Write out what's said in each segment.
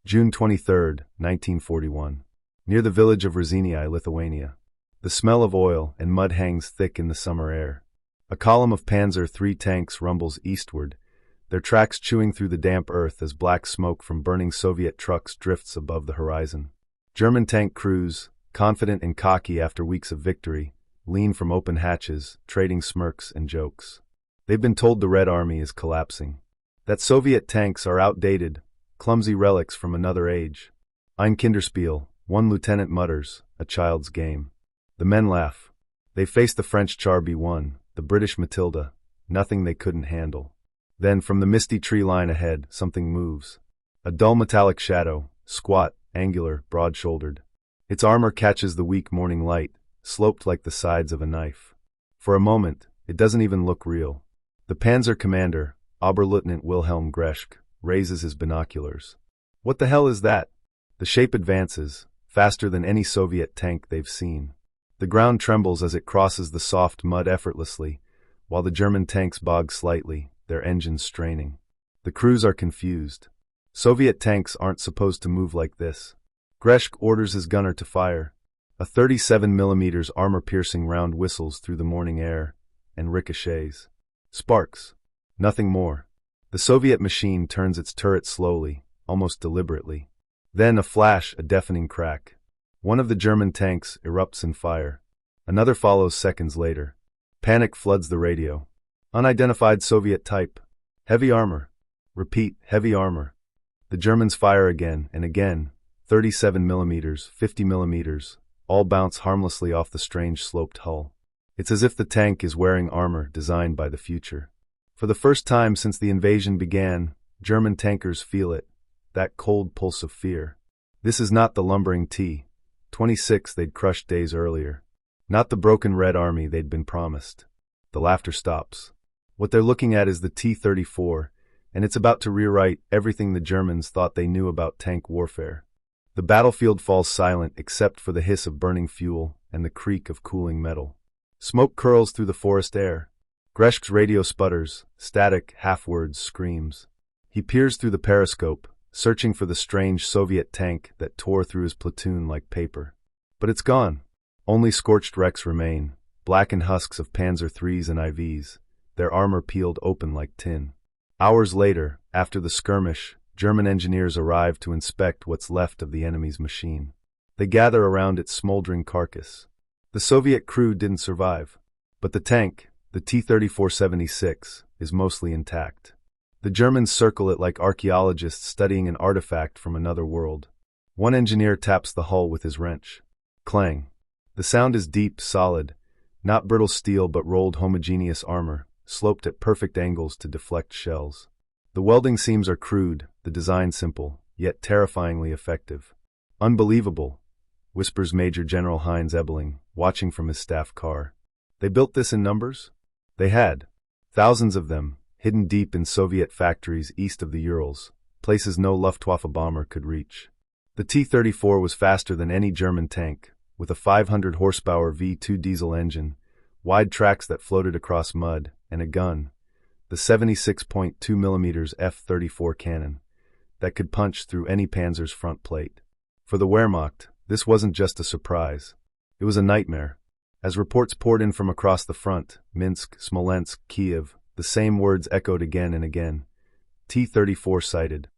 June 23, 1941. Near the village of Rzynia, Lithuania. The smell of oil and mud hangs thick in the summer air. A column of Panzer III tanks rumbles eastward, their tracks chewing through the damp earth as black smoke from burning Soviet trucks drifts above the horizon. German tank crews, confident and cocky after weeks of victory, lean from open hatches, trading smirks and jokes. They've been told the Red Army is collapsing, that Soviet tanks are outdated, clumsy relics from another age. Ein Kinderspiel, one lieutenant mutters, a child's game. The men laugh. They face the French Char B-1, the British Matilda, nothing they couldn't handle. Then, from the misty tree line ahead, something moves. A dull metallic shadow, squat, angular, broad-shouldered. Its armor catches the weak morning light, sloped like the sides of a knife. For a moment, it doesn't even look real. The Panzer commander, Oberleutnant Wilhelm Greschke, raises his binoculars. What the hell is that? The shape advances, faster than any Soviet tank they've seen. The ground trembles as it crosses the soft mud effortlessly, while the German tanks bog slightly, their engines straining. The crews are confused. Soviet tanks aren't supposed to move like this. Greschke orders his gunner to fire. A 37mm armor-piercing round whistles through the morning air, and ricochets. Sparks. Nothing more. The Soviet machine turns its turret slowly, almost deliberately. Then a flash, a deafening crack. One of the German tanks erupts in fire. Another follows seconds later. Panic floods the radio. Unidentified Soviet type. Heavy armor. Repeat, heavy armor. The Germans fire again and again. 37mm, 50mm, all bounce harmlessly off the strange sloped hull. It's as if the tank is wearing armor designed by the future. For the first time since the invasion began, German tankers feel it, that cold pulse of fear. This is not the lumbering T-26 they'd crushed days earlier. Not the broken Red Army they'd been promised. The laughter stops. What they're looking at is the T-34, and it's about to rewrite everything the Germans thought they knew about tank warfare. The battlefield falls silent except for the hiss of burning fuel and the creak of cooling metal. Smoke curls through the forest air. Greschke's radio sputters, static, half-words, screams. He peers through the periscope, searching for the strange Soviet tank that tore through his platoon like paper. But it's gone. Only scorched wrecks remain, blackened husks of Panzer IIIs and IVs, their armor peeled open like tin. Hours later, after the skirmish, German engineers arrive to inspect what's left of the enemy's machine. They gather around its smoldering carcass. The Soviet crew didn't survive, but the tank, the T-34-76, is mostly intact. The Germans circle it like archaeologists studying an artifact from another world. One engineer taps the hull with his wrench. Clang. The sound is deep, solid, not brittle steel but rolled homogeneous armor, sloped at perfect angles to deflect shells. The welding seams are crude, the design simple, yet terrifyingly effective. Unbelievable, whispers Major General Heinz Ebeling, watching from his staff car. They built this in numbers? They had. Thousands of them, hidden deep in Soviet factories east of the Urals, places no Luftwaffe bomber could reach. The T-34 was faster than any German tank, with a 500-horsepower V2 diesel engine, wide tracks that floated across mud, and a gun, the 76.2mm F-34 cannon, that could punch through any Panzer's front plate. For the Wehrmacht, this wasn't just a surprise. It was a nightmare. As reports poured in from across the front, Minsk, Smolensk, Kiev, the same words echoed again and again. T-34 sighted.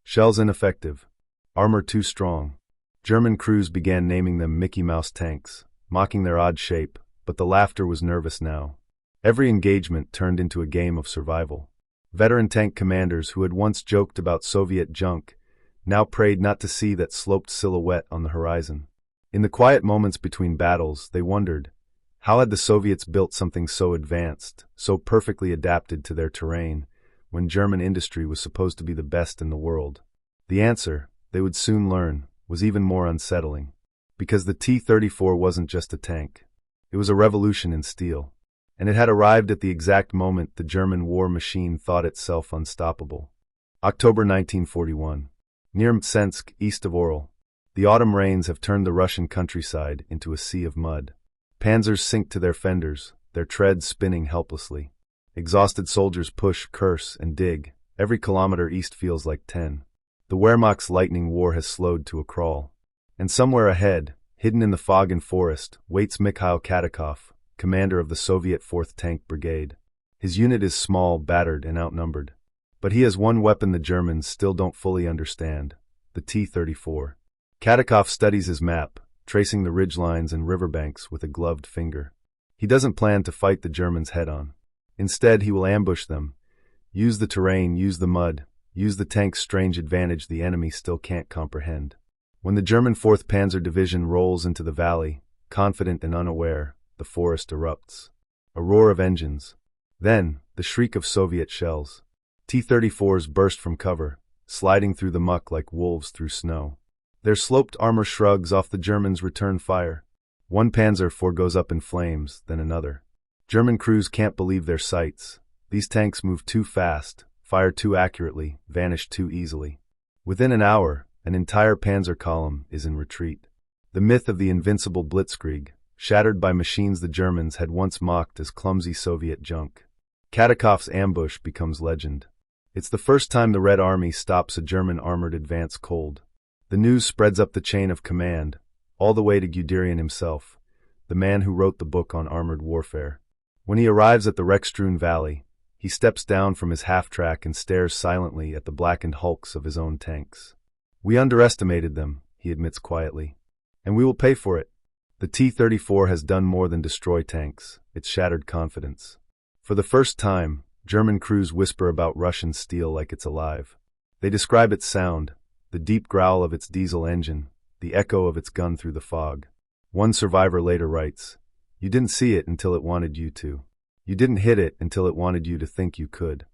Shells ineffective. Armor too strong. German crews began naming them Mickey Mouse tanks, mocking their odd shape, but the laughter was nervous now. Every engagement turned into a game of survival. Veteran tank commanders who had once joked about Soviet junk now prayed not to see that sloped silhouette on the horizon. In the quiet moments between battles, they wondered, how had the Soviets built something so advanced, so perfectly adapted to their terrain, when German industry was supposed to be the best in the world? The answer, they would soon learn, was even more unsettling. Because the T-34 wasn't just a tank. It was a revolution in steel. And it had arrived at the exact moment the German war machine thought itself unstoppable. October 1941. Near Mtsensk, east of Orel. The autumn rains have turned the Russian countryside into a sea of mud. Panzers sink to their fenders, their treads spinning helplessly. Exhausted soldiers push, curse, and dig. Every kilometer east feels like 10. The Wehrmacht's lightning war has slowed to a crawl. And somewhere ahead, hidden in the fog and forest, waits Mikhail Katakov, commander of the Soviet 4th Tank Brigade. His unit is small, battered, and outnumbered. But he has one weapon the Germans still don't fully understand: the T-34. Katakov studies his map, tracing the ridgelines and riverbanks with a gloved finger. He doesn't plan to fight the Germans head-on. Instead, he will ambush them, use the terrain, use the mud, use the tank's strange advantage the enemy still can't comprehend. When the German 4th Panzer Division rolls into the valley, confident and unaware, the forest erupts. A roar of engines. Then, the shriek of Soviet shells. T-34s burst from cover, sliding through the muck like wolves through snow. Their sloped armor shrugs off the Germans' return fire. One Panzer IV goes up in flames, then another. German crews can't believe their sights. These tanks move too fast, fire too accurately, vanish too easily. Within an hour, an entire Panzer column is in retreat. The myth of the invincible blitzkrieg, shattered by machines the Germans had once mocked as clumsy Soviet junk. Katakov's ambush becomes legend. It's the first time the Red Army stops a German armored advance cold. The news spreads up the chain of command, all the way to Guderian himself, the man who wrote the book on armored warfare. When he arrives at the wreck-strewn valley, he steps down from his half-track and stares silently at the blackened hulks of his own tanks. "We underestimated them," he admits quietly. "And we will pay for it." The T-34 has done more than destroy tanks, it's shattered confidence. For the first time, German crews whisper about Russian steel like it's alive. They describe its sound, the deep growl of its diesel engine, the echo of its gun through the fog. One survivor later writes, "You didn't see it until it wanted you to. You didn't hit it until it wanted you to think you could."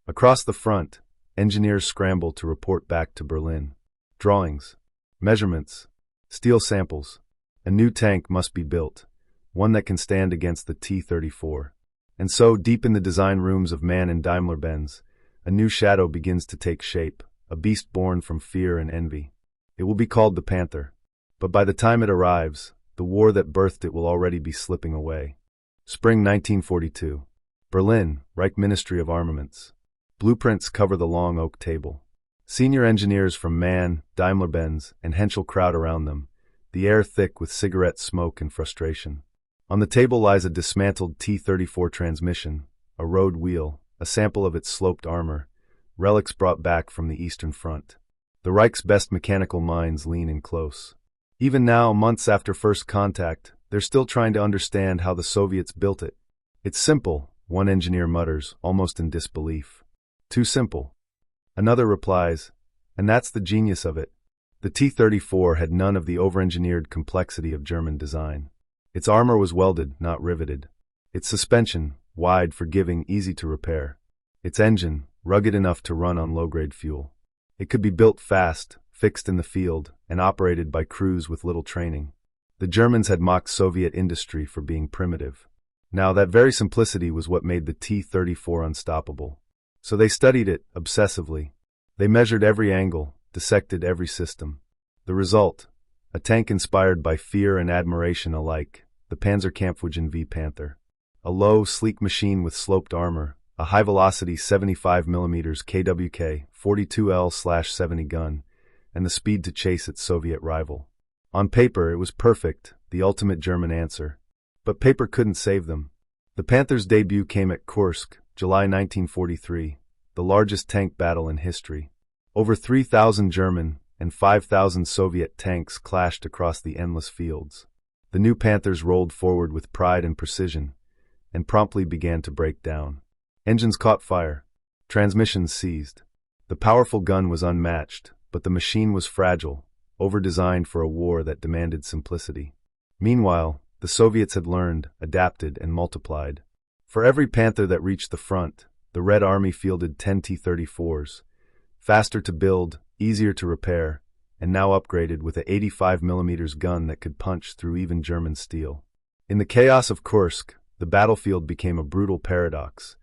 Across the front, engineers scramble to report back to Berlin. Drawings, measurements, steel samples. A new tank must be built, one that can stand against the T-34. And so, deep in the design rooms of MAN and Daimler-Benz, a new shadow begins to take shape, a beast born from fear and envy. It will be called the Panther. But by the time it arrives, the war that birthed it will already be slipping away. Spring 1942. Berlin, Reich Ministry of Armaments. Blueprints cover the long oak table. Senior engineers from MAN, Daimler-Benz, and Henschel crowd around them, the air thick with cigarette smoke and frustration. On the table lies a dismantled T-34 transmission, a road wheel, a sample of its sloped armor, relics brought back from the Eastern Front. The Reich's best mechanical minds lean in close. Even now, months after first contact, they're still trying to understand how the Soviets built it. "It's simple," one engineer mutters, almost in disbelief. "Too simple." Another replies, "And that's the genius of it." The T-34 had none of the over-engineered complexity of German design. Its armor was welded, not riveted. Its suspension, wide, forgiving, easy to repair. Its engine, rugged enough to run on low-grade fuel. It could be built fast, fixed in the field, and operated by crews with little training. The Germans had mocked Soviet industry for being primitive. Now, that very simplicity was what made the T-34 unstoppable. So they studied it obsessively. They measured every angle, dissected every system. The result: a tank inspired by fear and admiration alike, the Panzerkampfwagen V Panther. A low, sleek machine with sloped armor, a high-velocity 75mm KWK 42L/70 gun, and the speed to chase its Soviet rival. On paper, it was perfect, the ultimate German answer. But paper couldn't save them. The Panther's debut came at Kursk, July 1943, the largest tank battle in history. Over 3,000 German and 5,000 Soviet tanks clashed across the endless fields. The new Panthers rolled forward with pride and precision, and promptly began to break down. Engines caught fire. Transmissions seized. The powerful gun was unmatched, but the machine was fragile, over-designed for a war that demanded simplicity. Meanwhile, the Soviets had learned, adapted, and multiplied. For every Panther that reached the front, the Red Army fielded 10 T-34s, faster to build, easier to repair, and now upgraded with a 85mm gun that could punch through even German steel. In the chaos of Kursk, the battlefield became a brutal paradox: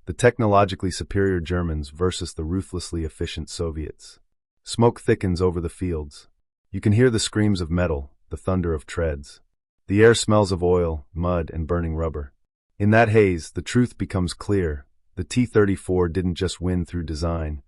the technologically superior Germans versus the ruthlessly efficient Soviets. Smoke thickens over the fields. You can hear the screams of metal, the thunder of treads. The air smells of oil, mud, and burning rubber. In that haze, the truth becomes clear: the T-34 didn't just win through design,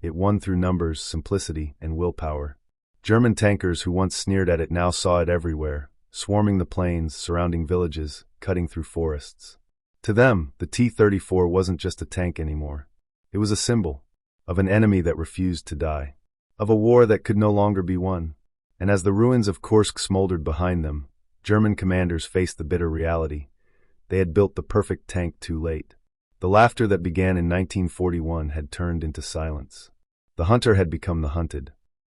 It won through numbers, simplicity, and willpower. German tankers who once sneered at it now saw it everywhere, swarming the plains, surrounding villages, cutting through forests. To them, the T-34 wasn't just a tank anymore. It was a symbol of an enemy that refused to die, of a war that could no longer be won. And as the ruins of Kursk smoldered behind them, German commanders faced the bitter reality. They had built the perfect tank too late. The laughter that began in 1941 had turned into silence. The hunter had become the hunted.